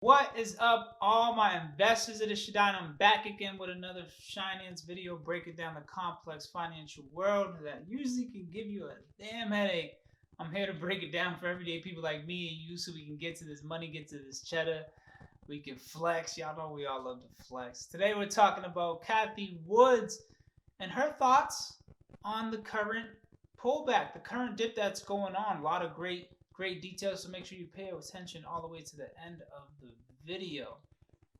What is up, all my investors? It is Shaddai. I'm back again with another finance video breaking down the complex financial world that usually can give you a damn headache. I'm here to break it down for everyday people like me and you so we can get to this money, get to this cheddar. We can flex. Y'all know we all love to flex. Today we're talking about Cathie Woods and her thoughts on the current pullback, the current dip that's going on. A lot of great details, so make sure you pay attention all the way to the end of the video.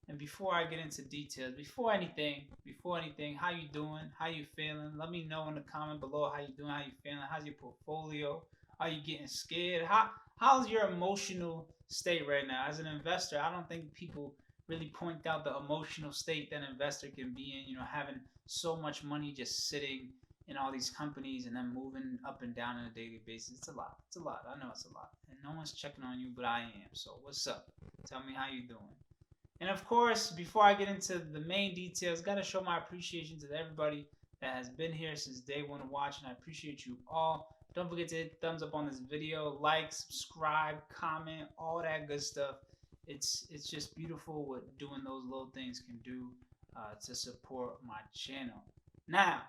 And before I get into details, before anything, how you doing? How you feeling? Let me know in the comment below how you doing, how you feeling, how's your portfolio? Are you getting scared? How's your emotional state right now? As an investor, I don't think people really point out the emotional state that an investor can be in, having so much money just sitting in all these companies and then moving up and down on a daily basis. It's a lot. It's a lot. I know it's a lot. And no one's checking on you, but I am. So what's up? Tell me how you doing. And of course, before I get into the main details, gotta show my appreciation to everybody that has been here since day one of watching. I appreciate you all. Don't forget to hit thumbs up on this video, like, subscribe, comment, all that good stuff. It's just beautiful what doing those little things can do to support my channel. Now,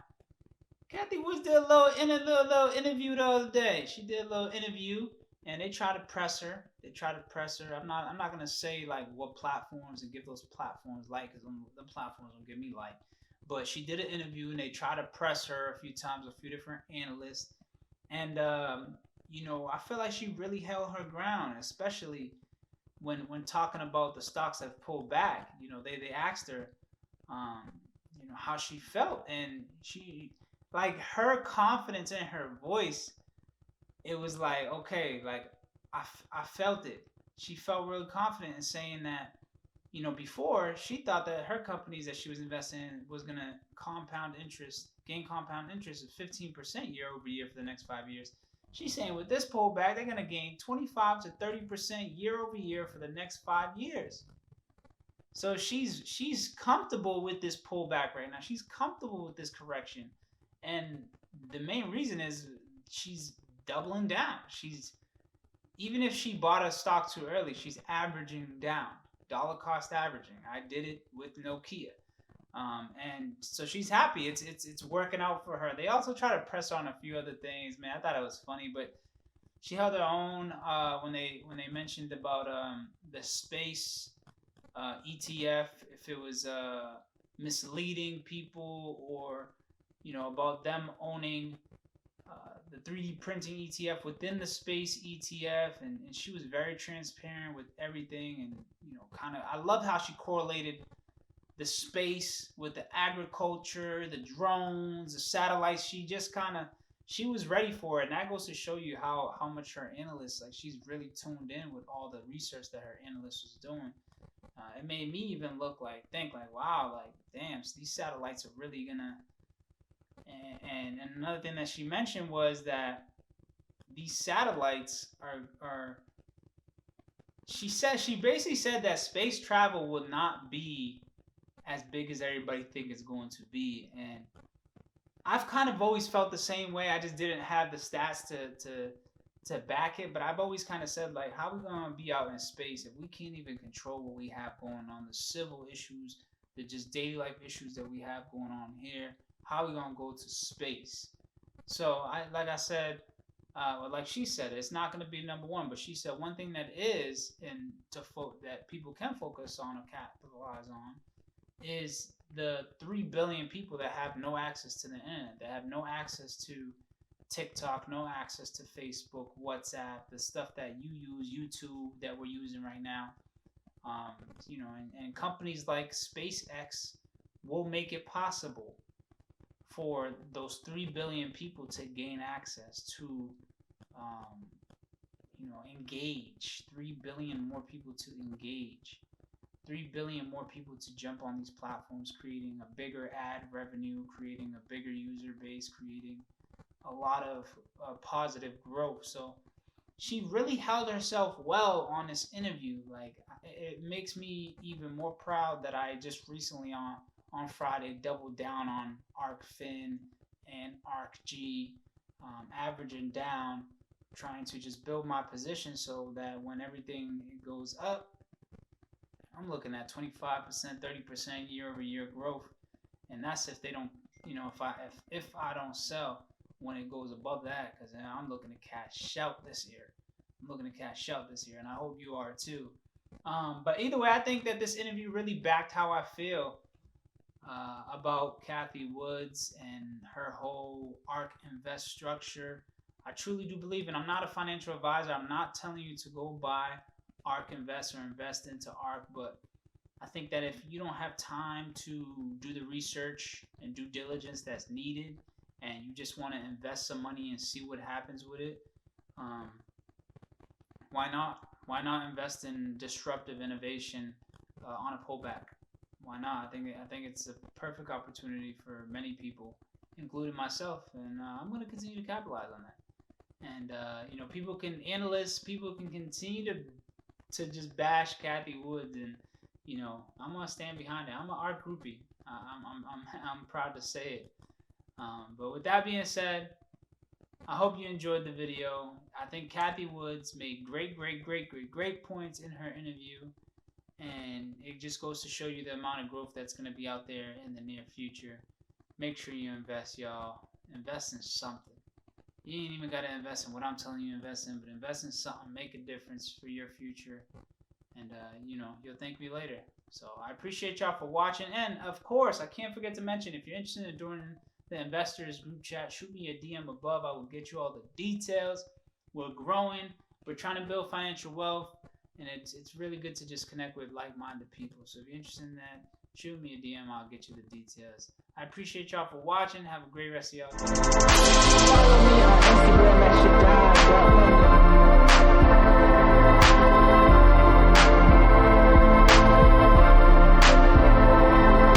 Cathie Woods did a little interview the other day. She did a little interview, and they try to press her. I'm not gonna say like what platforms and give those platforms like, because the platforms don't give me like. But she did an interview, and they try to press her a few times, a few different analysts, and I feel like she really held her ground, especially when talking about the stocks that pulled back. They asked her, um, how she felt, and she, like, her confidence in her voice, it was like, okay, like, I felt it. She felt really confident in saying that, before she thought that her companies that she was investing in was gonna gain compound interest of 15% year over year for the next 5 years. She's saying with this pullback, they're gonna gain 25 to 30% year over year for the next 5 years. So she's comfortable with this pullback right now. She's comfortable with this correction, and the main reason is she's doubling down. She's Even if she bought a stock too early, she's averaging down, dollar cost averaging. I did it with Nokia, and so she's happy. It's working out for her. They also try to press on a few other things. Man, I thought it was funny, but she held her own when they mentioned about the space ETF, if it was misleading people, or about them owning the 3D printing ETF within the space ETF, and she was very transparent with everything, and kind of, I love how she correlated the space with the agriculture, the drones, the satellites. She was ready for it, and that goes to show you how much her analyst, like, she's really tuned in with all the research that her analyst was doing. It made me even think like, wow, like, damn, so these satellites are really gonna. And another thing that she mentioned was that these satellites are. She basically said that space travel will not be as big as everybody think it's going to be, and I've kind of always felt the same way. I just didn't have the stats to back it, but I've always kind of said, like, how are we gonna be out in space if we can't even control what we have going on, the civil issues, the just daily life issues that we have going on here? How are we gonna go to space? So like I said, like she said, it's not going to be number one. But she said one thing that is, and that people can focus on or capitalize on, is the 3 billion people that have no access to the internet, that have no access to TikTok, no access to Facebook, WhatsApp, the stuff that you use, YouTube, that we're using right now. Um, and companies like SpaceX will make it possible for those 3 billion people to gain access to, um, engage. 3 billion more people to engage. 3 billion more people to jump on these platforms, creating a bigger ad revenue, creating a bigger user base, creating a lot of positive growth. So she really held herself well on this interview. Like, it makes me even more proud that I just recently on Friday doubled down on ARCFIN and ARCG, averaging down, trying to just build my position so that when everything goes up, I'm looking at 25%, 30% year-over-year growth, and that's if they don't, if I don't sell when it goes above that, because I'm looking to cash out this year. And I hope you are too. But either way, I think that this interview really backed how I feel about Cathie Woods and her whole ARK Invest structure. I truly do believe, and I'm not a financial advisor. I'm not telling you to go buy ARK Invest or invest into ARK, but I think that if you don't have time to do the research and due diligence that's needed, and you just want to invest some money and see what happens with it, why not? Why not invest in disruptive innovation on a pullback? Why not? I think it's a perfect opportunity for many people, including myself, and I'm going to continue to capitalize on that. And analysts can continue to just bash Cathie Woods, and I'm gonna stand behind it. I'm an ARK groupie. I'm proud to say it. But with that being said, I hope you enjoyed the video. I think Cathie Woods made great points in her interview, and it just goes to show you the amount of growth that's going to be out there in the near future. Make sure you invest, y'all. Invest in something. You ain't even got to invest in what I'm telling you to invest in, but invest in something. Make a difference for your future, and you'll thank me later. So I appreciate y'all for watching, and of course, I can't forget to mention, if you're interested in joining the investors group chat, shoot me a DM above. I will get you all the details. We're growing. We're trying to build financial wealth, and it's really good to just connect with like-minded people. So if you're interested in that, shoot me a DM. I'll get you the details. I appreciate y'all for watching. Have a great rest of y'all.